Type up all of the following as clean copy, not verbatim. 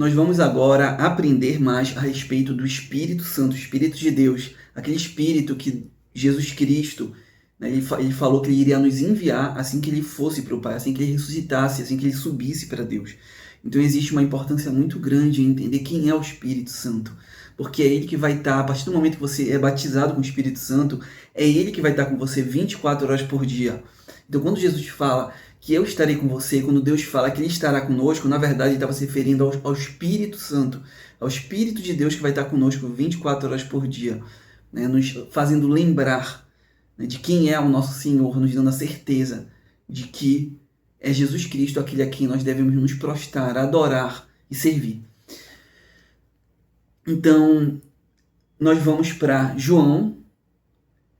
Nós vamos agora aprender mais a respeito do Espírito Santo, o Espírito de Deus, aquele Espírito que Jesus Cristo, né, ele falou que ele iria nos enviar assim que ele fosse para o Pai, assim que ele ressuscitasse, assim que ele subisse para Deus. Então existe uma importância muito grande em entender quem é o Espírito Santo, porque é ele que vai estar, a partir do momento que você é batizado com o Espírito Santo, é ele que vai estar com você 24 horas por dia. Então quando Jesus fala que eu estarei com você, quando Deus fala que ele estará conosco, na verdade ele estava se referindo ao Espírito Santo, ao Espírito de Deus que vai estar conosco 24 horas por dia, né, nos fazendo lembrar, né, de quem é o nosso Senhor, nos dando a certeza de que é Jesus Cristo aquele a quem nós devemos nos prostrar, adorar e servir. Então, nós vamos para João,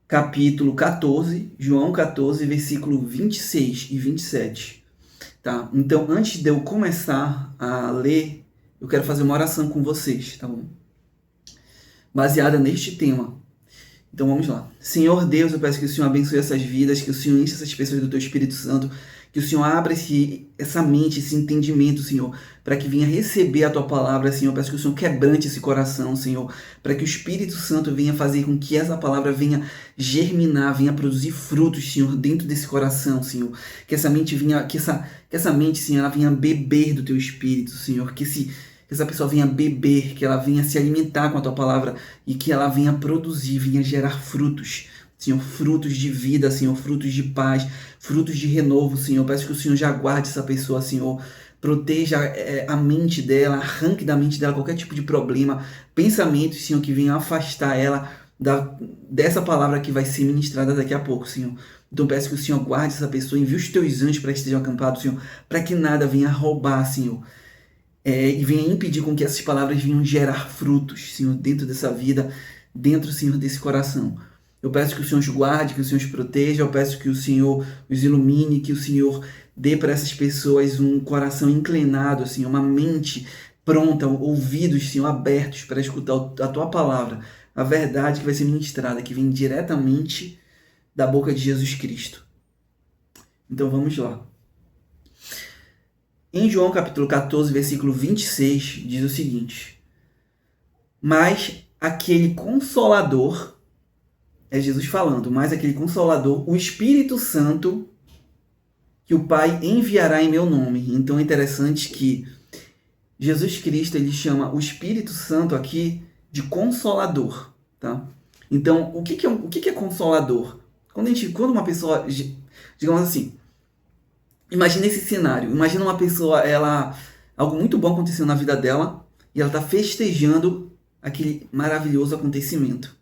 capítulo 14, João 14, versículo 26 e 27. Tá? Então, antes de eu começar a ler, eu quero fazer uma oração com vocês, tá bom? Baseada neste tema. Então vamos lá. Senhor Deus, eu peço que o Senhor abençoe essas vidas, que o Senhor enche essas pessoas do Teu Espírito Santo, que o Senhor abra essa mente, esse entendimento, Senhor, para que venha receber a Tua palavra, Senhor. Eu peço que o Senhor quebrante esse coração, Senhor, para que o Espírito Santo venha fazer com que essa palavra venha germinar, venha produzir frutos, Senhor, dentro desse coração, Senhor. Que essa mente venha, que essa mente, Senhor, ela venha beber do Teu Espírito, Senhor. Que essa pessoa venha beber, que ela venha se alimentar com a Tua palavra e que ela venha produzir, venha gerar frutos, Senhor, frutos de vida, Senhor, frutos de paz, frutos de renovo, Senhor. Peço que o Senhor já guarde essa pessoa, Senhor, proteja a mente dela, arranque da mente dela qualquer tipo de problema, pensamentos, Senhor, que venham afastar ela dessa palavra que vai ser ministrada daqui a pouco, Senhor. Então peço que o Senhor guarde essa pessoa, envie os Teus anjos para que estejam acampados, Senhor, para que nada venha roubar, Senhor, e venha impedir com que essas palavras venham gerar frutos, Senhor, dentro dessa vida, dentro, Senhor, desse coração. Eu peço que o Senhor os guarde, que o Senhor os proteja, eu peço que o Senhor os ilumine, que o Senhor dê para essas pessoas um coração inclinado, Senhor, uma mente pronta, ouvidos, Senhor, abertos para escutar a Tua palavra, a verdade que vai ser ministrada, que vem diretamente da boca de Jesus Cristo. Então vamos lá. Em João capítulo 14, versículo 26, diz o seguinte: mas aquele Consolador, é Jesus falando, mas aquele Consolador, o Espírito Santo, que o Pai enviará em meu nome. Então é interessante que Jesus Cristo, ele chama o Espírito Santo aqui de Consolador, tá? Então, o que é Consolador? Quando uma pessoa, digamos assim, imagina esse cenário. Imagina uma pessoa, algo muito bom aconteceu na vida dela e ela está festejando aquele maravilhoso acontecimento.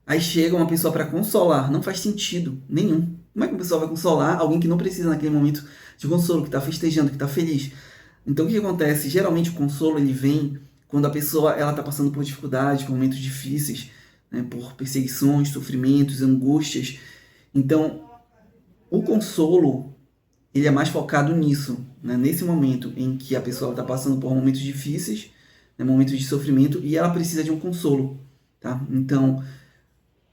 Aí chega uma pessoa para consolar. Não faz sentido nenhum. Como é que uma pessoa vai consolar alguém que não precisa naquele momento de consolo, que está festejando, que está feliz? Então o que acontece? Geralmente o consolo ele vem quando a pessoa está passando por dificuldades, por momentos difíceis, né, por perseguições, sofrimentos, angústias. Então o consolo ele é mais focado nisso, né? Nesse momento em que a pessoa está passando por momentos difíceis, né? Momentos de sofrimento, e ela precisa de um consolo, tá? Então,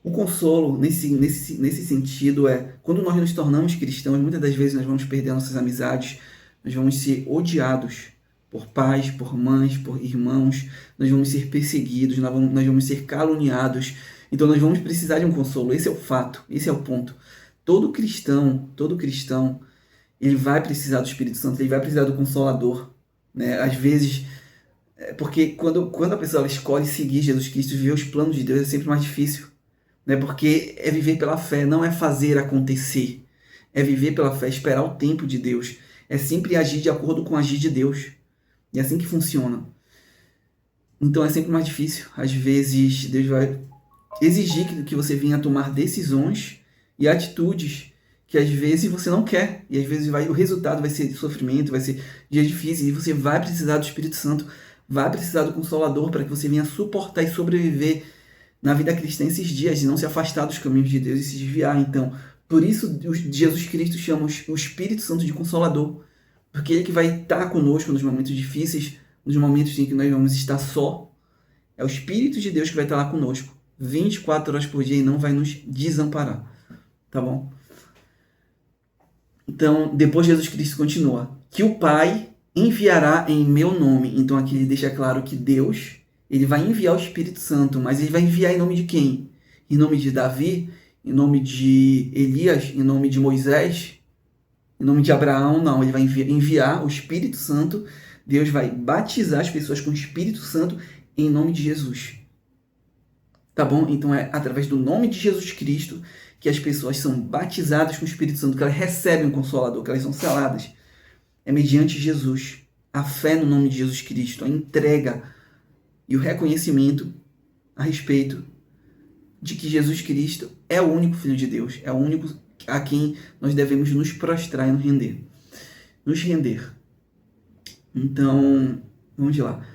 o consolo, nesse sentido, quando nós nos tornamos cristãos, muitas das vezes nós vamos perder nossas amizades, nós vamos ser odiados por pais, por mães, por irmãos, nós vamos ser perseguidos, nós vamos ser caluniados, então nós vamos precisar de um consolo. Esse é o fato, esse é o ponto. Todo cristão, ele vai precisar do Espírito Santo, ele vai precisar do Consolador, né? Às vezes, porque quando a pessoa escolhe seguir Jesus Cristo, viver os planos de Deus, é sempre mais difícil, né? Porque é viver pela fé, não é fazer acontecer, é viver pela fé, esperar o tempo de Deus, é sempre agir de acordo com o agir de Deus, e é assim que funciona. Então é sempre mais difícil. Às vezes Deus vai exigir que você venha tomar decisões e atitudes que às vezes você não quer, e às vezes o resultado vai ser sofrimento, vai ser dias difíceis, e você vai precisar do Espírito Santo, vai precisar do Consolador para que você venha suportar e sobreviver na vida cristã esses dias, e não se afastar dos caminhos de Deus e se desviar. Então, por isso Jesus Cristo chama o Espírito Santo de Consolador, porque ele que vai estar conosco nos momentos difíceis, nos momentos em que nós vamos estar só. É o Espírito de Deus que vai estar lá conosco, 24 horas por dia, e não vai nos desamparar, tá bom? Então, depois Jesus Cristo continua: que o Pai enviará em meu nome. Então aqui ele deixa claro que Deus, ele vai enviar o Espírito Santo, mas ele vai enviar em nome de quem? Em nome de Davi? Em nome de Elias? Em nome de Moisés? Em nome de Abraão? Não, ele vai enviar o Espírito Santo. Deus vai batizar as pessoas com o Espírito Santo em nome de Jesus. Tá bom? Então é através do nome de Jesus Cristo que as pessoas são batizadas com o Espírito Santo, que elas recebem um Consolador, que elas são seladas. É mediante Jesus. A fé no nome de Jesus Cristo, a entrega e o reconhecimento a respeito de que Jesus Cristo é o único Filho de Deus, é o único a quem nós devemos nos prostrar e nos render. Nos render. Então, vamos lá.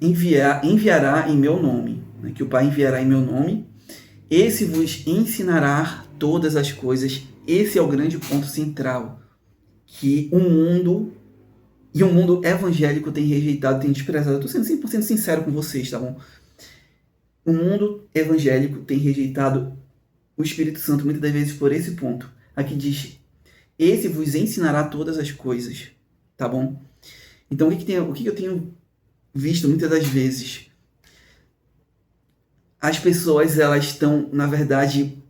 Enviará em meu nome, né? Que o Pai enviará em meu nome. Esse vos ensinará todas as coisas. Esse é o grande ponto central que o mundo evangélico tem rejeitado, tem desprezado. Eu estou sendo 100% sincero com vocês, tá bom? O mundo evangélico tem rejeitado o Espírito Santo muitas das vezes por esse ponto. Aqui diz, esse vos ensinará todas as coisas, tá bom? Então, o que eu tenho visto muitas das vezes? As pessoas, elas estão, na verdade,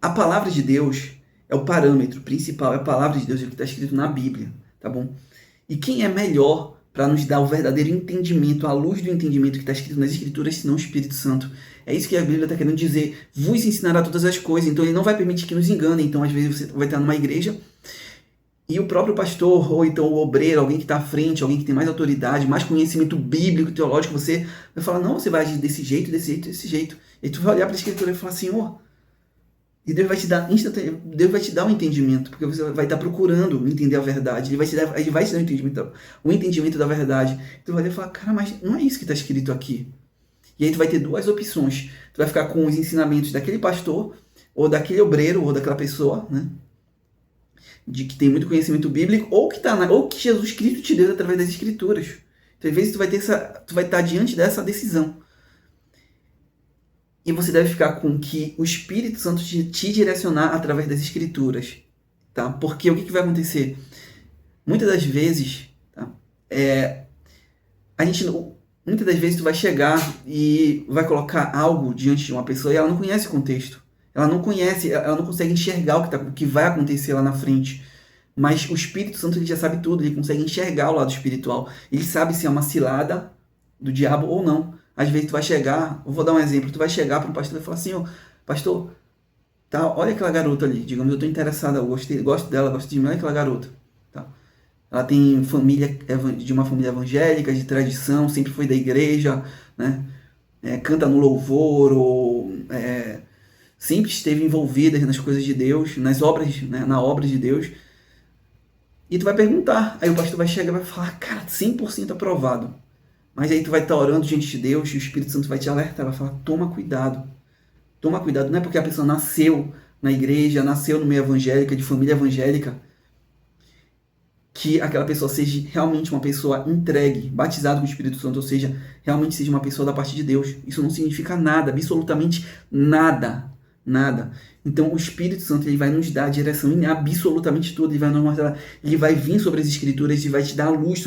a palavra de Deus é o parâmetro principal, é a palavra de Deus, é o que está escrito na Bíblia, tá bom? E quem é melhor para nos dar o verdadeiro entendimento, a luz do entendimento que está escrito nas Escrituras, senão o Espírito Santo? É isso que a Bíblia está querendo dizer, vos ensinará todas as coisas. Então ele não vai permitir que nos enganem. Então às vezes você vai estar numa igreja e o próprio pastor, ou então o obreiro, alguém que está à frente, alguém que tem mais autoridade, mais conhecimento bíblico, teológico, você vai falar, não, você vai agir desse jeito, desse jeito, desse jeito. E tu vai olhar para a Escritura e falar, Senhor, e Deus vai te dar Deus vai te dar um entendimento, porque você vai estar procurando entender a verdade. Ele vai te dar o entendimento da verdade. Tu vai falar, cara, mas não é isso que está escrito aqui. E aí tu vai ter duas opções. Tu vai ficar com os ensinamentos daquele pastor, ou daquele obreiro, ou daquela pessoa, né? De que tem muito conhecimento bíblico, ou que Jesus Cristo te deu através das Escrituras. Então, às vezes tu vai estar diante dessa decisão. E você deve ficar com que o Espírito Santo te direcionar através das Escrituras, tá? Porque o que vai acontecer? Muitas das vezes, tá? Muitas das vezes tu vai chegar e vai colocar algo diante de uma pessoa e ela não conhece o contexto. Ela não consegue enxergar o que vai acontecer lá na frente. Mas o Espírito Santo, ele já sabe tudo, ele consegue enxergar o lado espiritual. Ele sabe se é uma cilada do diabo ou não. Às vezes tu vai chegar, eu vou dar um exemplo, tu vai chegar para um pastor e falar assim, pastor, tá, olha aquela garota ali, digamos, eu estou interessado, gosto dela, gosto de mim, olha aquela garota, tá? Ela tem de uma família evangélica, de tradição, sempre foi da igreja, né? Canta no louvor, ou sempre esteve envolvida nas coisas de Deus, nas obras, né? Na obra de Deus. E tu vai perguntar, aí o pastor vai chegar e vai falar, cara, 100% aprovado. Mas aí tu vai estar orando diante de Deus e o Espírito Santo vai te alertar, vai falar, toma cuidado. Toma cuidado, não é porque a pessoa nasceu na igreja, nasceu no meio evangélico, de família evangélica, que aquela pessoa seja realmente uma pessoa entregue, batizada com o Espírito Santo, ou seja, realmente seja uma pessoa da parte de Deus. Isso não significa nada, absolutamente nada. Nada. Então o Espírito Santo, ele vai nos dar a direção em absolutamente tudo, ele vai nos mostrar, ele vai vir sobre as Escrituras e vai te dar a luz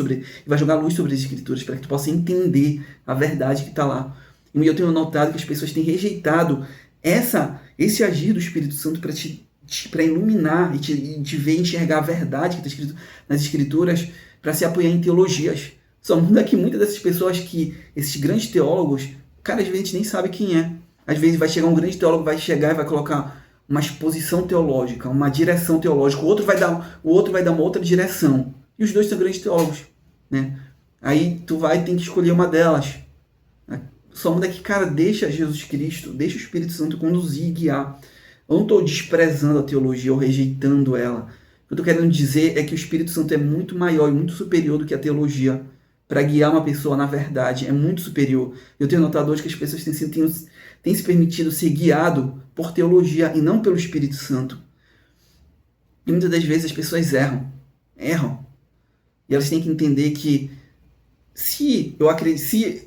vai jogar luz sobre as Escrituras para que tu possa entender a verdade que está lá. E eu tenho notado que as pessoas têm rejeitado esse agir do Espírito Santo para iluminar e te ver enxergar a verdade que está escrito nas Escrituras, para se apoiar em teologias. Só muda que muitas dessas pessoas, esses grandes teólogos, cara, às vezes a gente nem sabe quem é. Às vezes vai chegar um grande teólogo, vai chegar e vai colocar uma exposição teológica, uma direção teológica, o outro vai dar uma outra direção. E os dois são grandes teólogos, né? Aí tu tem que escolher uma delas. Só muda que, cara, deixa Jesus Cristo, deixa o Espírito Santo conduzir e guiar. Eu não estou desprezando a teologia ou rejeitando ela. O que eu estou querendo dizer é que o Espírito Santo é muito maior e muito superior do que a teologia. Para guiar uma pessoa na verdade, é muito superior. Eu tenho notado hoje que as pessoas têm se permitido ser guiado por teologia e não pelo Espírito Santo. E muitas das vezes as pessoas erram. E elas têm que entender que se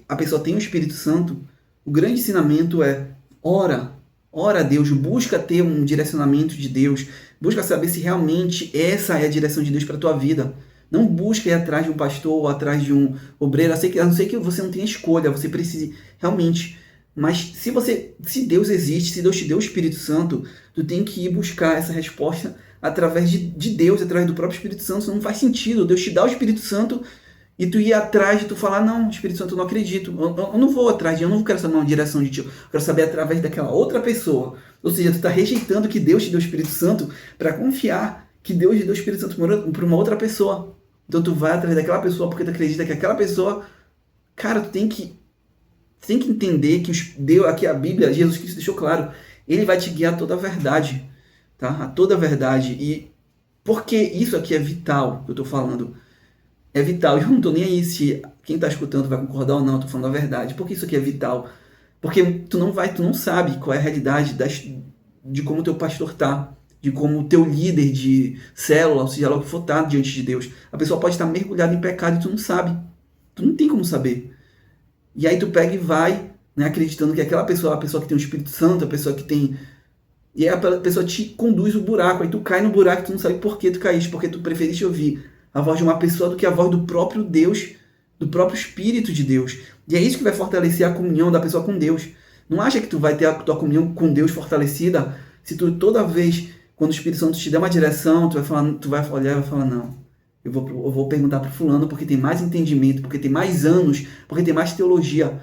a pessoa tem o Espírito Santo, o grande ensinamento é ora a Deus, busca ter um direcionamento de Deus, Busca saber se realmente essa é a direção de Deus para a tua vida. Não busca ir atrás de um pastor ou atrás de um obreiro, a não ser que você não tenha escolha, você precise realmente. Mas se Deus existe, se Deus te deu o Espírito Santo, tu tem que ir buscar essa resposta através de Deus, através do próprio Espírito Santo. Isso não faz sentido. Deus te dá o Espírito Santo e tu ir atrás de tu falar, não, Espírito Santo, eu não acredito. Eu não vou atrás eu não quero saber uma direção de ti. Eu quero saber através daquela outra pessoa. Ou seja, tu está rejeitando que Deus te deu o Espírito Santo para confiar que Deus te deu o Espírito Santo para uma outra pessoa. Então tu vai atrás daquela pessoa porque tu acredita que aquela pessoa... Cara, tu tem que entender que aqui a Bíblia, Jesus Cristo deixou claro, ele vai te guiar a toda a verdade, tá? A toda a verdade. E porque isso aqui é vital, que eu tô falando. É vital. Eu não tô nem aí se quem tá escutando vai concordar ou não, eu tô falando a verdade. Por que isso aqui é vital? Porque tu não sabe qual é a realidade de como o teu pastor tá, de como o teu líder de célula, ou seja lá o que for, tá diante de Deus. A pessoa pode estar mergulhada em pecado e tu não sabe. Tu não tem como saber. E aí tu pega e vai, né, acreditando que aquela pessoa é a pessoa que tem o Espírito Santo, a pessoa que tem... E aí a pessoa te conduz o buraco, aí tu cai no buraco e tu não sabe por que tu caíste, porque tu preferiste ouvir a voz de uma pessoa do que a voz do próprio Deus, do próprio Espírito de Deus. E é isso que vai fortalecer a comunhão da pessoa com Deus. Não acha que tu vai ter a tua comunhão com Deus fortalecida se tu toda vez, quando o Espírito Santo te der uma direção, tu vai olhar e vai falar, não, eu vou perguntar para fulano porque tem mais entendimento, porque tem mais anos, porque tem mais teologia.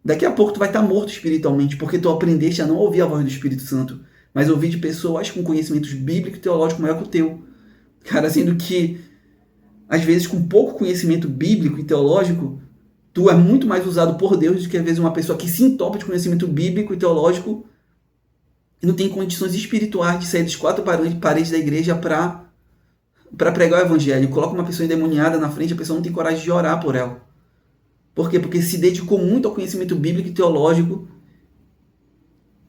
Daqui a pouco tu vai estar morto espiritualmente, porque tu aprendeste a não ouvir a voz do Espírito Santo, mas ouvir de pessoas com conhecimentos bíblicos e teológicos maior que o teu. Cara, sendo que, às vezes, com pouco conhecimento bíblico e teológico, tu é muito mais usado por Deus do que, às vezes, uma pessoa que se entope de conhecimento bíblico e teológico e não tem condições espirituais de sair dos quatro paredes da igreja para pregar o evangelho. Coloca uma pessoa endemoniada na frente, a pessoa não tem coragem de orar por ela. Por quê? Porque se dedicou muito ao conhecimento bíblico e teológico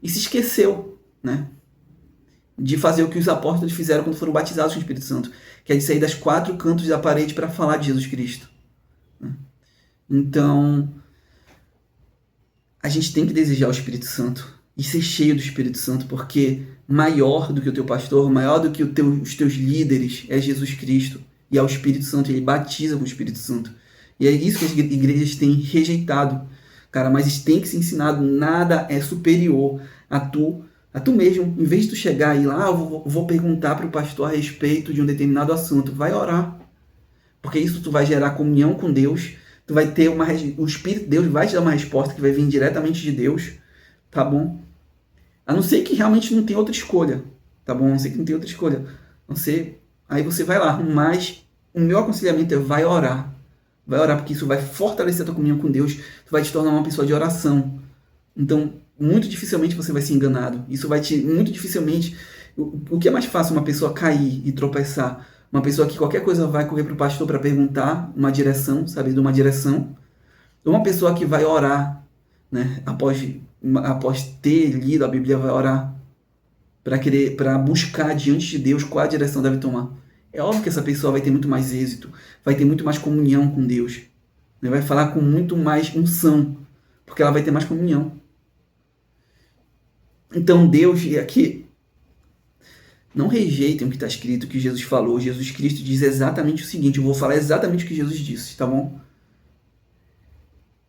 e se esqueceu, né, de fazer o que os apóstolos fizeram quando foram batizados com o Espírito Santo, que é de sair das quatro cantos da parede para falar de Jesus Cristo. Então, a gente tem que desejar o Espírito Santo e ser cheio do Espírito Santo, porque maior do que o teu pastor, maior do que os teus líderes é Jesus Cristo. E é o Espírito Santo, ele batiza com o Espírito Santo. E é isso que as igrejas têm rejeitado. Cara, mas isso tem que ser ensinado, nada é superior a tu mesmo. Em vez de tu chegar aí lá, eu vou perguntar para o pastor a respeito de um determinado assunto, vai orar. Porque isso tu vai gerar comunhão com Deus, tu vai ter o Espírito de Deus vai te dar uma resposta que vai vir diretamente de Deus, tá bom? A não ser que realmente não tem outra escolha, tá bom? A não ser que não tem outra escolha. A não ser, aí você vai lá. Mas o meu aconselhamento é vai orar. Vai orar, porque isso vai fortalecer a tua comunhão com Deus. Tu vai te tornar uma pessoa de oração. Então, muito dificilmente você vai ser enganado. Isso vai te... Muito dificilmente... O que é mais fácil uma pessoa cair e tropeçar? Uma pessoa que qualquer coisa vai correr para o pastor para perguntar uma direção, sabe? De uma direção. Ou uma pessoa que vai orar, né? Após ter lido a Bíblia, vai orar para buscar diante de Deus qual a direção deve tomar. É óbvio que essa pessoa vai ter muito mais êxito, vai ter muito mais comunhão com Deus, né? Vai falar com muito mais unção, porque ela vai ter mais comunhão. Então Deus, e aqui, não rejeitem o que está escrito, o que Jesus falou. Jesus Cristo diz exatamente o seguinte, eu vou falar exatamente o que Jesus disse, tá bom?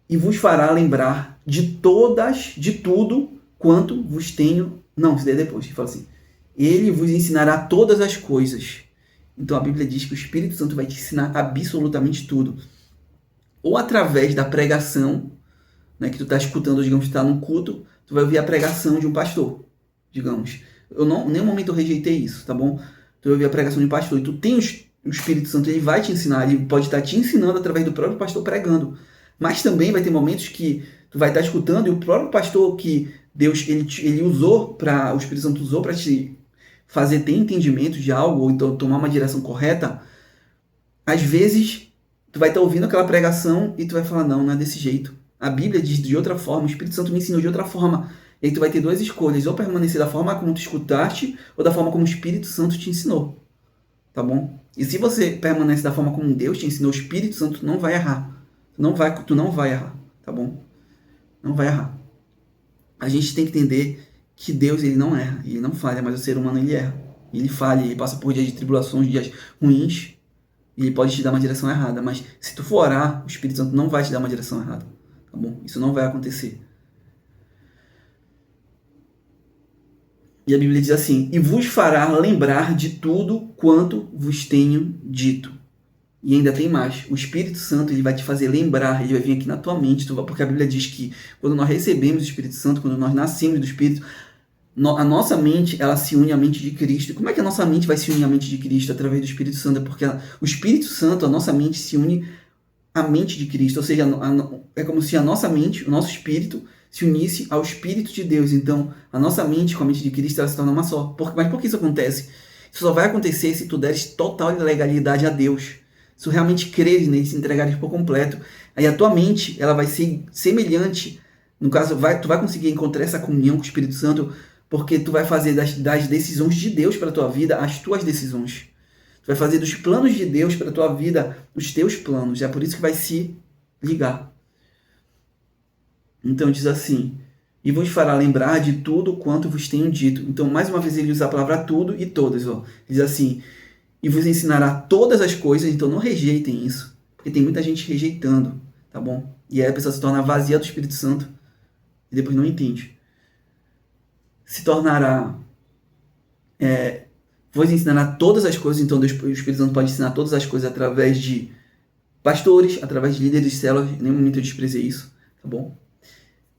E vos fará lembrar de tudo quanto vos tenho... Não, isso daí é depois, ele fala assim, ele vos ensinará todas as coisas. Então a Bíblia diz que o Espírito Santo vai te ensinar absolutamente tudo. Ou através da pregação, né, que tu está escutando, digamos, que está num culto, tu vai ouvir a pregação de um pastor, digamos. Eu não, em nenhum momento eu rejeitei isso, tá bom? Tu vai ouvir a pregação de um pastor e tu tem o Espírito Santo, ele vai te ensinar, ele pode estar te ensinando através do próprio pastor pregando. Mas também vai ter momentos que tu vai estar escutando e o próprio pastor que Deus ele usou para o Espírito Santo usou para te fazer ter entendimento de algo ou então tomar uma direção correta. Às vezes tu vai estar ouvindo aquela pregação e tu vai falar não é desse jeito. A Bíblia diz de outra forma, o Espírito Santo me ensinou de outra forma. E aí tu vai ter duas escolhas, ou permanecer da forma como tu escutaste ou da forma como o Espírito Santo te ensinou. Tá bom? E se você permanece da forma como Deus te ensinou, o Espírito Santo não vai errar. Tu não vai errar, tá bom? Não vai errar. A gente tem que entender que Deus ele não erra, ele não falha, mas o ser humano ele erra. Ele falha, ele passa por dias de tribulações, dias ruins, e ele pode te dar uma direção errada. Mas se tu for orar, o Espírito Santo não vai te dar uma direção errada. Tá bom? Isso não vai acontecer. E a Bíblia diz assim: e vos fará lembrar de tudo quanto vos tenho dito. E ainda tem mais. O Espírito Santo, ele vai te fazer lembrar, ele vai vir aqui na tua mente, porque a Bíblia diz que quando nós recebemos o Espírito Santo, quando nós nascemos do Espírito, a nossa mente, ela se une à mente de Cristo. Como é que a nossa mente vai se unir à mente de Cristo? Através do Espírito Santo. É porque o Espírito Santo, a nossa mente se une à mente de Cristo. Ou seja, é como se a nossa mente, o nosso espírito, se unisse ao Espírito de Deus. Então, a nossa mente com a mente de Cristo, ela se torna uma só. Mas por que isso acontece? Isso só vai acontecer se tu deres total legalidade a Deus. Se tu realmente creres nele, se entregares por completo. Aí a tua mente, ela vai ser semelhante. No caso, tu vai conseguir encontrar essa comunhão com o Espírito Santo, porque tu vai fazer das decisões de Deus para a tua vida as tuas decisões. Tu vai fazer dos planos de Deus para a tua vida os teus planos. É por isso que vai se ligar. Então diz assim: e vos fará lembrar de tudo quanto vos tenho dito. Então, mais uma vez, ele usa a palavra tudo e todas. Ó. Diz assim: e vos ensinará todas as coisas. Então, não rejeitem isso. Porque tem muita gente rejeitando, tá bom? E aí a pessoa se torna vazia do Espírito Santo e depois não entende. Se tornará... vos ensinará todas as coisas. Então, o Espírito Santo pode ensinar todas as coisas através de pastores, através de líderes de células. Em nenhum momento eu desprezei isso, tá bom?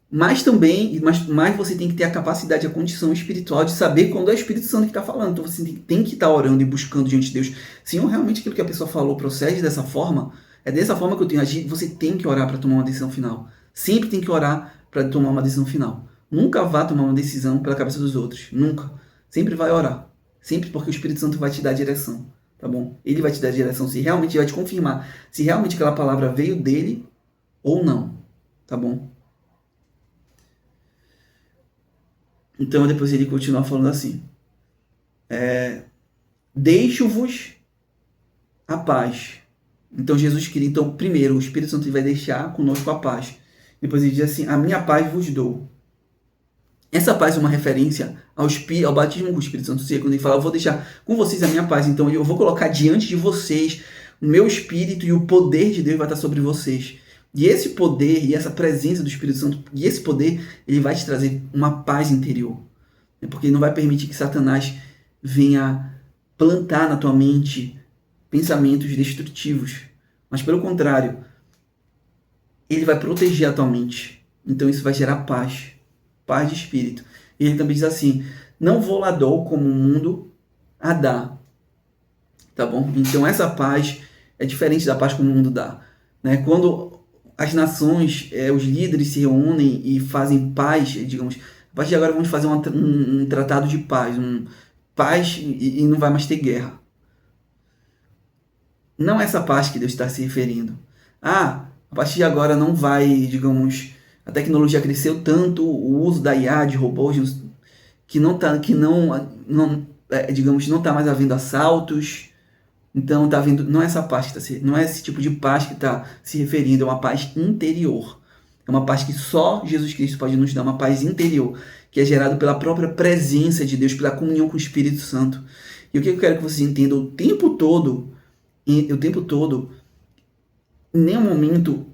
Mas também, mas você tem que ter a capacidade, a condição espiritual de saber quando é o Espírito Santo que está falando. Então você tem que estar orando e buscando diante de Deus. Se realmente aquilo que a pessoa falou procede dessa forma, é dessa forma que eu tenho agido, você tem que orar para tomar uma decisão final. Sempre tem que orar para tomar uma decisão final. Nunca vá tomar uma decisão pela cabeça dos outros. Nunca. Sempre vai orar. Sempre, porque o Espírito Santo vai te dar direção. Tá bom? Ele vai te dar direção. Se realmente vai te confirmar se realmente aquela palavra veio dele ou não. Tá bom? Então depois ele continua falando assim: deixo-vos a paz. Então Jesus queria, então primeiro o Espírito Santo vai deixar conosco a paz. Depois ele diz assim: a minha paz vos dou. Essa paz é uma referência ao batismo com o Espírito Santo. Ou seja, quando ele fala: eu vou deixar com vocês a minha paz. Então eu vou colocar diante de vocês o meu Espírito e o poder de Deus vai estar sobre vocês. E esse poder e essa presença do Espírito Santo, e esse poder, ele vai te trazer uma paz interior. Porque ele não vai permitir que Satanás venha plantar na tua mente pensamentos destrutivos. Mas pelo contrário, ele vai proteger a tua mente. Então isso vai gerar paz. Paz de espírito. E ele também diz assim: não vou lá dou como o mundo a dá. Tá bom? Então essa paz é diferente da paz que o mundo dá. Né? Quando as nações, os líderes se reúnem e fazem paz, digamos, a partir de agora vamos fazer um tratado de paz, paz e não vai mais ter guerra. Não é essa paz que Deus está se referindo. A partir de agora não vai, digamos, a tecnologia cresceu tanto, o uso da IA, de robôs, que digamos, não está mais havendo assaltos. Então tá vendo, não é essa paz não é esse tipo de paz que está se referindo, é uma paz interior. É uma paz que só Jesus Cristo pode nos dar, uma paz interior, que é gerada pela própria presença de Deus, pela comunhão com o Espírito Santo. E o que eu quero que vocês entendam o tempo todo, em nenhum momento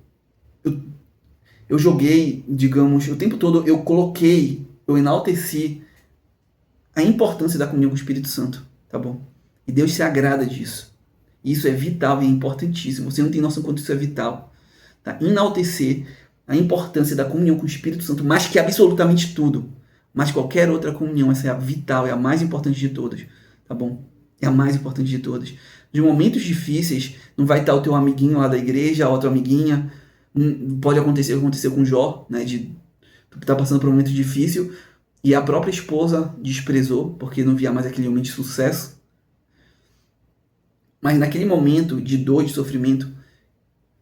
eu joguei, digamos, o tempo todo eu enalteci a importância da comunhão com o Espírito Santo, tá bom? E Deus se agrada disso. Isso é vital e é importantíssimo. Você não tem noção quanto isso é vital. Tá? Enaltecer a importância da comunhão com o Espírito Santo, mais que absolutamente tudo. Mas qualquer outra comunhão, essa é a vital, é a mais importante de todas. Tá bom? É a mais importante de todas. De momentos difíceis, não vai estar o teu amiguinho lá da igreja, a outra amiguinha. Pode acontecer o que aconteceu com Jó, né? Tu tá passando por um momento difícil e a própria esposa desprezou, porque não via mais aquele homem de sucesso. Mas naquele momento de dor, de sofrimento,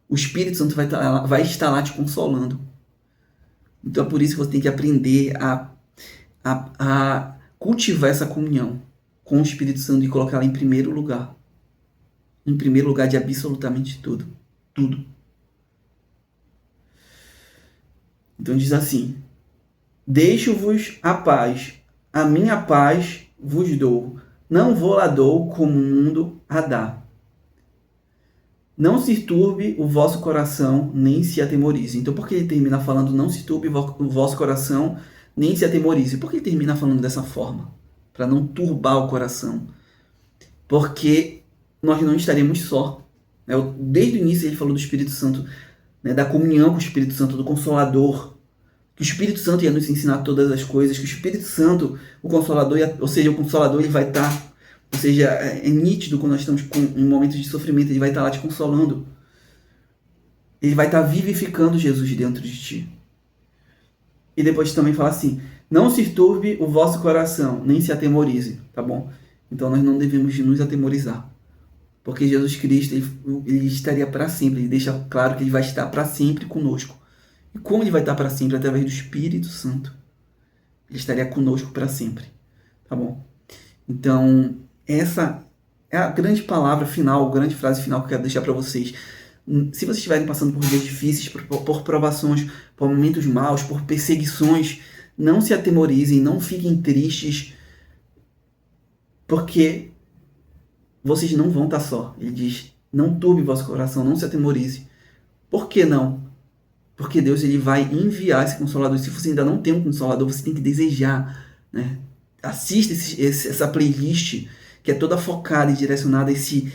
o Espírito Santo vai estar lá te consolando. Então é por isso que você tem que aprender a cultivar essa comunhão com o Espírito Santo e colocá-la em primeiro lugar. Em primeiro lugar de absolutamente tudo. Tudo. Então diz assim: deixo-vos a paz, a minha paz vos dou. não vou lá dou como o mundo a dá. Não se turbe o vosso coração, nem se atemorize. Então, por que ele termina falando não se turbe o vosso coração, nem se atemorize? Por que ele termina falando dessa forma? Para não turbar o coração. Porque nós não estaremos só. Desde o início ele falou do Espírito Santo, né, da comunhão com o Espírito Santo, do Consolador. Que o Espírito Santo ia nos ensinar todas as coisas. Que o Espírito Santo, o Consolador, ou seja, o Consolador ele vai estar... Ou seja, é nítido quando nós estamos em momentos de sofrimento, ele vai estar lá te consolando. Ele vai estar vivificando Jesus dentro de ti. E depois também fala assim, não se turbe o vosso coração, nem se atemorize, tá bom? Então nós não devemos nos atemorizar. Porque Jesus Cristo, ele estaria para sempre. Ele deixa claro que ele vai estar para sempre conosco. E como ele vai estar para sempre? Através do Espírito Santo. Ele estaria conosco para sempre, tá bom? Então... essa é a grande palavra final, a grande frase final que eu quero deixar para vocês. Se vocês estiverem passando por dias difíceis, por provações, por momentos maus, por perseguições, não se atemorizem, não fiquem tristes, porque vocês não vão estar só. Ele diz, não turbe vosso coração, não se atemorize. Por que não? Porque Deus ele vai enviar esse Consolador. Se você ainda não tem um Consolador, você tem que desejar, né? Assista essa playlist que é toda focada e direcionada a esse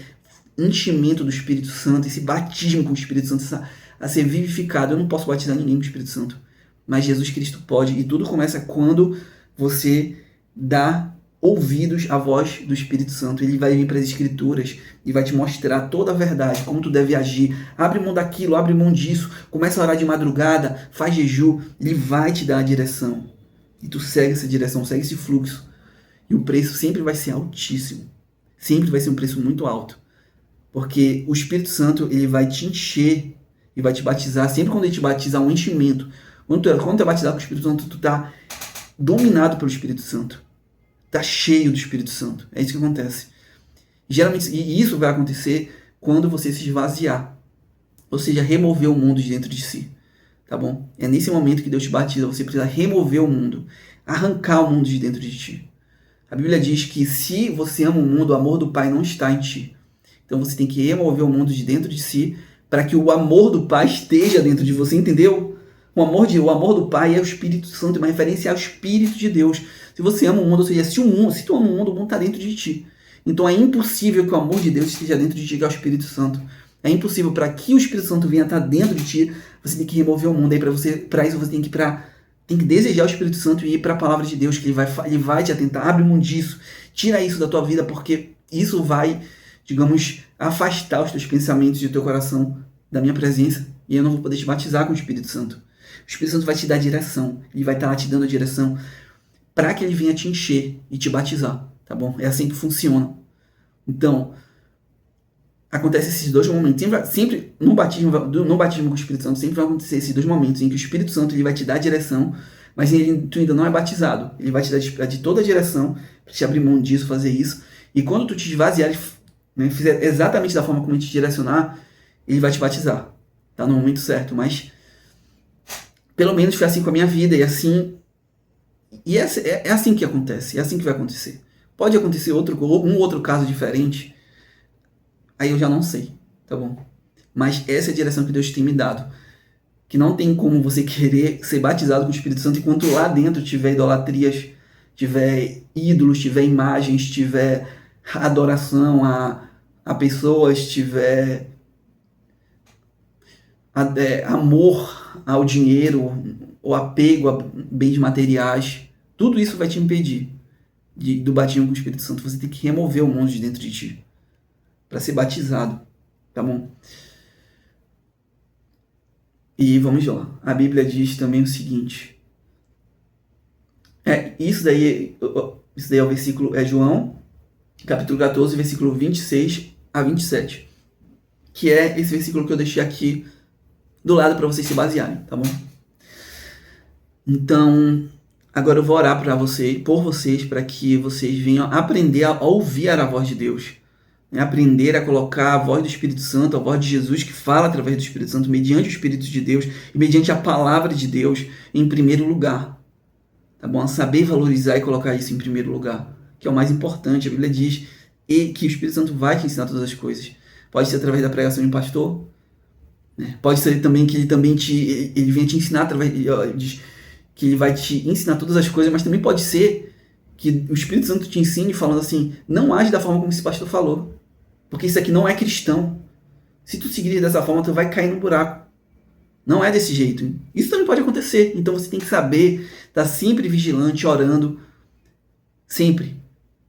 enchimento do Espírito Santo, esse batismo com o Espírito Santo, a ser vivificado. Eu não posso batizar ninguém com o Espírito Santo, mas Jesus Cristo pode, e tudo começa quando você dá ouvidos à voz do Espírito Santo. Ele vai vir para as Escrituras e vai te mostrar toda a verdade, como tu deve agir. Abre mão daquilo, abre mão disso, começa a orar de madrugada, faz jejum, ele vai te dar a direção. E tu segue essa direção, segue esse fluxo. E o preço sempre vai ser altíssimo. Sempre vai ser um preço muito alto. Porque o Espírito Santo, ele vai te encher e vai te batizar. Sempre quando ele te batiza, um enchimento. Quando tu é batizado com o Espírito Santo, tu tá dominado pelo Espírito Santo. Tá cheio do Espírito Santo. É isso que acontece. Geralmente, e isso vai acontecer quando você se esvaziar. Ou seja, remover o mundo de dentro de si. Tá bom? É nesse momento que Deus te batiza. Você precisa remover o mundo. Arrancar o mundo de dentro de ti. A Bíblia diz que se você ama o mundo, o amor do Pai não está em ti. Então você tem que remover o mundo de dentro de si para que o amor do Pai esteja dentro de você, entendeu? O amor do Pai é o Espírito Santo, é uma referência ao Espírito de Deus. Se você ama o mundo, ou seja, se tu ama o mundo está dentro de ti. Então é impossível que o amor de Deus esteja dentro de ti, que é o Espírito Santo. É impossível. Para que o Espírito Santo venha estar dentro de ti, você tem que remover o mundo. Aí para isso você tem que desejar o Espírito Santo e ir para a palavra de Deus, que ele vai te atentar. Abre mão disso, tira isso da tua vida, porque isso vai, digamos, afastar os teus pensamentos e o teu coração da minha presença, e eu não vou poder te batizar com o Espírito Santo. O Espírito Santo vai te dar direção, ele vai estar lá te dando a direção para que ele venha te encher e te batizar, tá bom? É assim que funciona. Então, acontece esses dois momentos. Sempre no batismo com o Espírito Santo, sempre vai acontecer esses dois momentos em que o Espírito Santo ele vai te dar a direção, mas tu ainda não é batizado. Ele vai te dar de toda a direção para te abrir mão disso, fazer isso. E quando tu te esvaziar, né, fizer exatamente da forma como ele te direcionar, ele vai te batizar. Tá no momento certo. Mas pelo menos foi assim com a minha vida. E assim. E é assim que acontece. É assim que vai acontecer. Pode acontecer um outro caso diferente. Aí eu já não sei, tá bom? Mas essa é a direção que Deus tem me dado. Que não tem como você querer ser batizado com o Espírito Santo enquanto lá dentro tiver idolatrias, tiver ídolos, tiver imagens, tiver adoração a pessoas, tiver amor ao dinheiro, ou apego a bens materiais. Tudo isso vai te impedir do batismo com o Espírito Santo. Você tem que remover o mundo de dentro de ti para ser batizado, tá bom? E vamos lá. A Bíblia diz também o seguinte. Isso daí é o versículo, é João, capítulo 14, versículo 26 a 27. Que é esse versículo que eu deixei aqui do lado para vocês se basearem, tá bom? Então, agora eu vou orar por vocês, para que vocês venham aprender a ouvir a voz de Deus. Aprender a colocar a voz do Espírito Santo, a voz de Jesus que fala através do Espírito Santo, mediante o Espírito de Deus e mediante a palavra de Deus em primeiro lugar. Tá bom? A saber valorizar e colocar isso em primeiro lugar. que é o mais importante. A Bíblia diz que o Espírito Santo vai te ensinar todas as coisas. Pode ser através da pregação de um pastor, né? Pode ser também que ele venha te ensinar através que ele vai te ensinar todas as coisas, mas também pode ser que o Espírito Santo te ensine falando assim, não age da forma como esse pastor falou, porque isso aqui não é cristão. Se tu seguir dessa forma, tu vai cair no buraco. Não é desse jeito. Isso também pode acontecer. Então você tem que saber estar sempre vigilante, orando, sempre.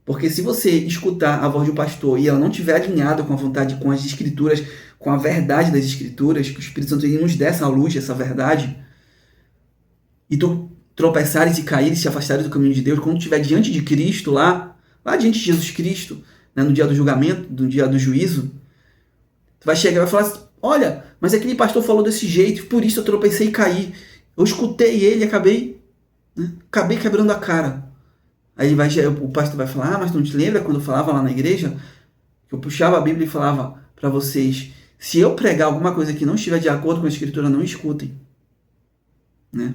Porque se você escutar a voz de um pastor e ela não estiver alinhada com a vontade, com as escrituras, com a verdade das escrituras, que o Espírito Santo ele nos dê essa luz, essa verdade, e tu tropeçares e caíres, se afastares do caminho de Deus, quando estiver diante de Cristo, lá diante de Jesus Cristo, né, no dia do julgamento, no dia do juízo, tu vai chegar e vai falar assim, olha, mas aquele pastor falou desse jeito, por isso eu tropecei e caí. Eu escutei ele e acabei quebrando a cara. Aí o pastor vai falar, mas tu não te lembra quando eu falava lá na igreja? Que eu puxava a Bíblia e falava para vocês, se eu pregar alguma coisa que não estiver de acordo com a Escritura, não escutem. Né?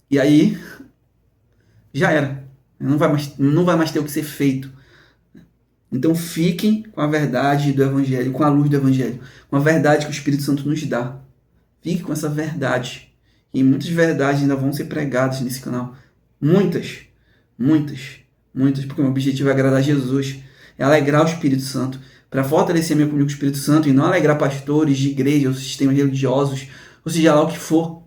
E aí, já era. Não vai mais ter o que ser feito. Então fiquem com a verdade do Evangelho, com a luz do Evangelho, com a verdade que o Espírito Santo nos dá. Fiquem com essa verdade. E muitas verdades ainda vão ser pregadas nesse canal. Muitas, porque o meu objetivo é agradar a Jesus, é alegrar o Espírito Santo, para fortalecer a minha comunhão com o Espírito Santo e não alegrar pastores de igreja ou sistemas religiosos, ou seja lá o que for.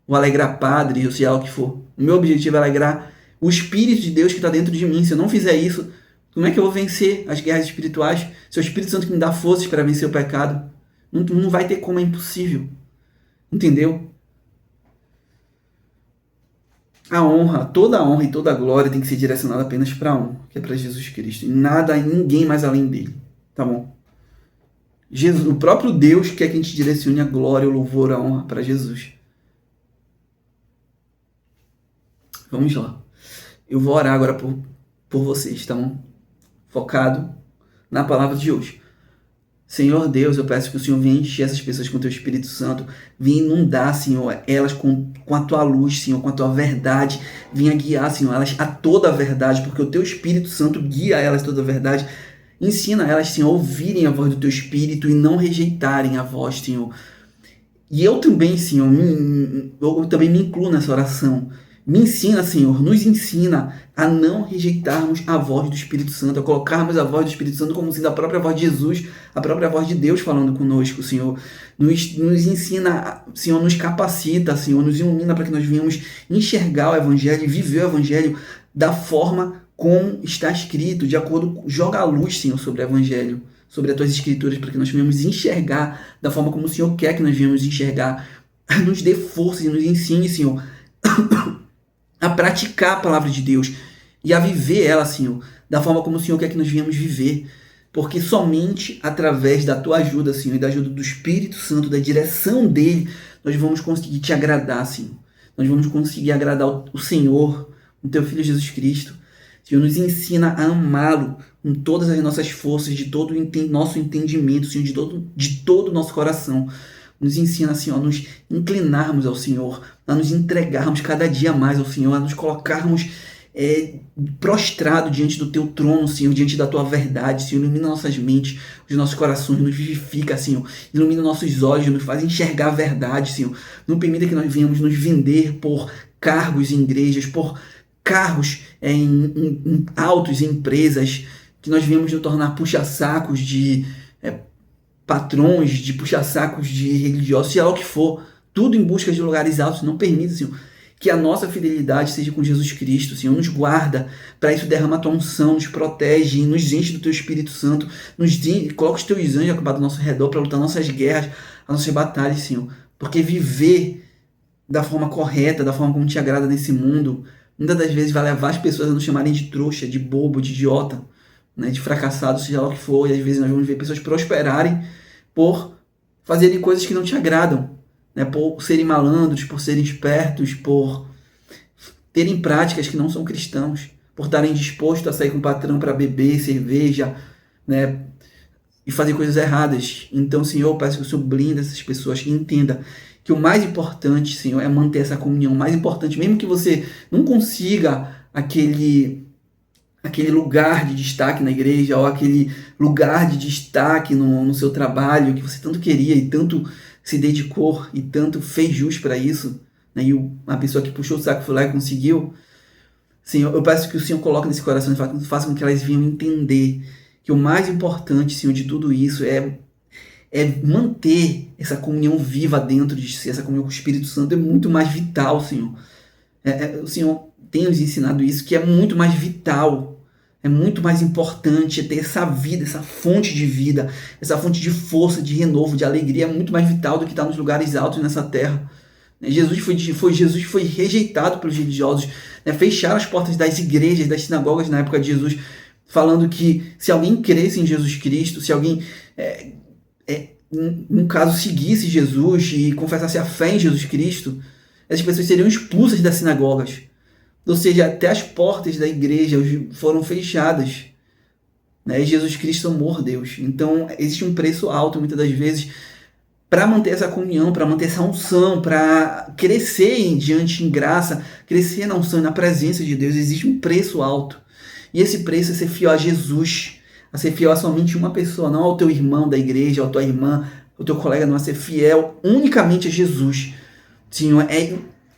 Ou alegrar padre, ou seja lá o que for. O meu objetivo é alegrar o Espírito de Deus que está dentro de mim. Se eu não fizer isso, como é que eu vou vencer as guerras espirituais? Se é o Espírito Santo que me dá forças para vencer o pecado, não vai ter como, é impossível. Entendeu? Toda a honra e toda a glória tem que ser direcionada apenas para um, que é para Jesus Cristo. E nada e ninguém mais além dele. Tá bom? Jesus, o próprio Deus quer que a gente direcione a glória, o louvor, a honra para Jesus. Vamos lá. Eu vou orar agora por vocês, tá bom? Focado na palavra de hoje. Senhor Deus, eu peço que o Senhor venha encher essas pessoas com o teu Espírito Santo, venha inundar, Senhor, elas com a tua luz, Senhor, com a tua verdade, venha guiar, Senhor, elas a toda a verdade, porque o teu Espírito Santo guia elas a toda a verdade. Ensina elas, Senhor, a ouvirem a voz do teu Espírito e não rejeitarem a voz, Senhor. E eu também, Senhor, eu também me incluo nessa oração. Me ensina, Senhor, nos ensina a não rejeitarmos a voz do Espírito Santo, a colocarmos a voz do Espírito Santo como sendo a própria voz de Jesus, a própria voz de Deus falando conosco, Senhor. Nos ensina, Senhor, nos capacita, Senhor, nos ilumina para que nós venhamos enxergar o Evangelho e viver o Evangelho da forma como está escrito, de acordo, joga a luz, Senhor, sobre o Evangelho, sobre as tuas escrituras, para que nós venhamos enxergar da forma como o Senhor quer que nós venhamos enxergar. Nos dê força e nos ensine, Senhor, a praticar a palavra de Deus e a viver ela, Senhor, da forma como o Senhor quer que nós venhamos viver. Porque somente através da tua ajuda, Senhor, e da ajuda do Espírito Santo, da direção dele, nós vamos conseguir te agradar, Senhor. Nós vamos conseguir agradar o Senhor, o teu Filho Jesus Cristo. Senhor, nos ensina a amá-lo com todas as nossas forças, de todo o nosso entendimento, Senhor, de todo o nosso coração. Nos ensina, Senhor, a nos inclinarmos ao Senhor, a nos entregarmos cada dia mais ao Senhor, a nos colocarmos prostrado diante do teu trono, Senhor, diante da tua verdade, Senhor. Ilumina nossas mentes, os nossos corações, nos vivifica, Senhor. Ilumina nossos olhos, nos faz enxergar a verdade, Senhor. Não permita que nós venhamos nos vender por cargos em igrejas, por cargos em altos em empresas, que nós venhamos nos tornar puxa-sacos de patrões, de puxa-sacos de religiosos, seja lá o que for, tudo em busca de lugares altos. Não permita, Senhor, que a nossa fidelidade seja com Jesus Cristo, Senhor. Nos guarda, para isso derrama a tua unção, nos protege, nos enche do teu Espírito Santo, coloca os teus anjos a acabar do nosso redor para lutar nossas guerras, as nossas batalhas, Senhor. Porque viver da forma correta, da forma como te agrada nesse mundo, muitas das vezes vai levar as pessoas a nos chamarem de trouxa, de bobo, de idiota, né, de fracassado, seja lá o que for. E às vezes nós vamos ver pessoas prosperarem por fazerem coisas que não te agradam, né, por serem malandros, por serem espertos, por terem práticas que não são cristãos, por estarem dispostos a sair com o patrão para beber cerveja, né, e fazer coisas erradas. Então, Senhor, eu peço que o Senhor blinde essas pessoas, que entenda que o mais importante, Senhor, é manter essa comunhão. O mais importante, mesmo que você não consiga aquele lugar de destaque na igreja, ou aquele lugar de destaque no seu trabalho que você tanto queria e tanto se dedicou e tanto fez jus para isso, né? E a pessoa que puxou o saco foi lá e conseguiu. Senhor, eu peço que o Senhor coloque nesse coração e faça com que elas venham entender que o mais importante, Senhor, de tudo isso é manter essa comunhão viva dentro de si, essa comunhão com o Espírito Santo é muito mais vital, Senhor. O Senhor tem nos ensinado isso, que é muito mais vital, é muito mais importante ter essa vida, essa fonte de vida, essa fonte de força, de renovo, de alegria, é muito mais vital do que estar nos lugares altos nessa terra. Jesus foi rejeitado pelos religiosos, né? Fecharam as portas das igrejas, das sinagogas na época de Jesus, falando que se alguém cresce em Jesus Cristo, se alguém, no caso, seguisse Jesus e confessasse a fé em Jesus Cristo, essas pessoas seriam expulsas das sinagogas. Ou seja, até as portas da igreja foram fechadas, né? E Jesus Cristo amou Deus. Então, existe um preço alto, muitas das vezes, para manter essa comunhão, para manter essa unção, para crescer diante em graça, crescer na unção e na presença de Deus, existe um preço alto. E esse preço é ser fiel a Jesus, a ser fiel a somente uma pessoa, não ao teu irmão da igreja, à tua irmã, ao teu colega, não, a ser fiel unicamente a Jesus. Senhor,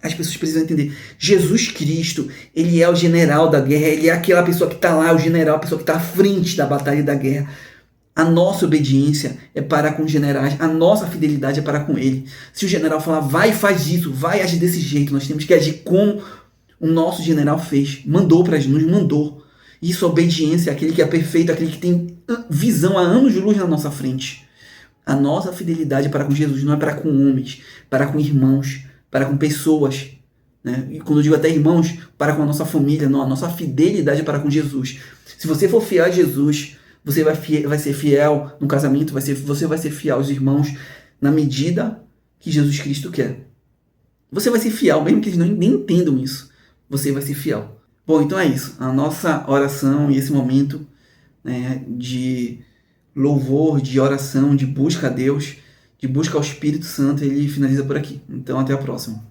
as pessoas precisam entender, Jesus Cristo, ele é o general da guerra, ele é aquela pessoa que está lá, o general, a pessoa que está à frente da batalha e da guerra. A nossa obediência é para com os generais, a nossa fidelidade é para com ele. Se o general falar, vai e faz isso, vai agir desse jeito, nós temos que agir como o nosso general fez, nos mandou. Isso, a obediência, aquele que é perfeito, aquele que tem visão a anos de luz na nossa frente. A nossa fidelidade é para com Jesus, não é para com homens, para com irmãos, para com pessoas, né? E quando eu digo até irmãos, para com a nossa família, não, a nossa fidelidade é para com Jesus. Se você for fiel a Jesus, você vai ser fiel no casamento, você vai ser fiel aos irmãos na medida que Jesus Cristo quer. Você vai ser fiel, mesmo que eles nem entendam isso. Você vai ser fiel. Bom, então é isso. A nossa oração e esse momento, né, de louvor, de oração, de busca a Deus, de busca ao Espírito Santo, ele finaliza por aqui. Então até a próxima.